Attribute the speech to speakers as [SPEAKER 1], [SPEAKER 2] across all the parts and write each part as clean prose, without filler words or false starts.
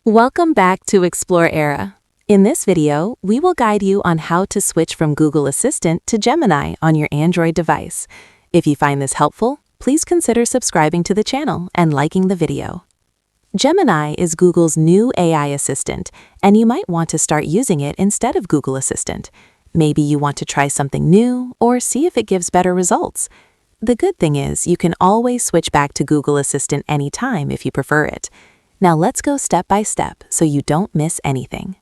[SPEAKER 1] Welcome back to Explore Era. In this video, we will guide you on how to switch from Google Assistant to Gemini on your Android device. If you find this helpful, please consider subscribing to the channel and liking the video. Gemini is Google's new AI assistant, and you might want to start using it instead of Google Assistant. Maybe you want to try something new or see if it gives better results. The good thing is you can always switch back to Google Assistant anytime if you prefer it. Now let's go step by step so you don't miss anything.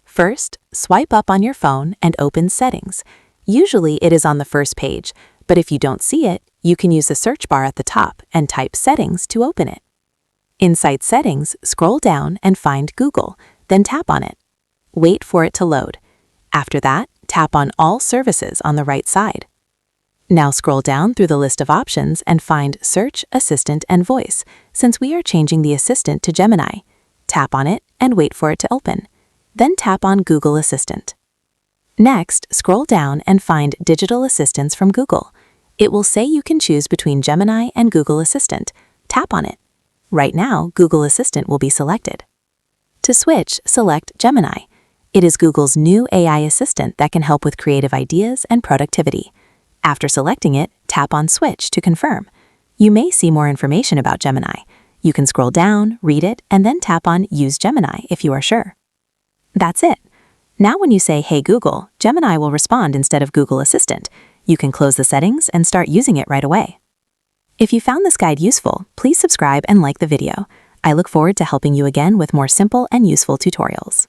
[SPEAKER 1] First, swipe up on your phone and open Settings. Usually it is on the first page, but if you don't see it, you can use the search bar at the top and type Settings to open it. Inside Settings, scroll down and find Google, then tap on it. Wait for it to load. After that, tap on All Services on the right side. Now scroll down through the list of options and find Search, Assistant, and Voice, since we are changing the Assistant to Gemini. Tap on it and wait for it to open. Then tap on Google Assistant. Next, scroll down and find Digital Assistants from Google. It will say you can choose between Gemini and Google Assistant. Tap on it. Right now, Google Assistant will be selected. To switch, select Gemini. It is Google's new AI assistant that can help with creative ideas and productivity. After selecting it, tap on Switch to confirm. You may see more information about Gemini. You can scroll down, read it, and then tap on Use Gemini if you are sure. That's it. Now when you say, "Hey Google," Gemini will respond instead of Google Assistant. You can close the settings and start using it right away. If you found this guide useful, please subscribe and like the video. I look forward to helping you again with more simple and useful tutorials.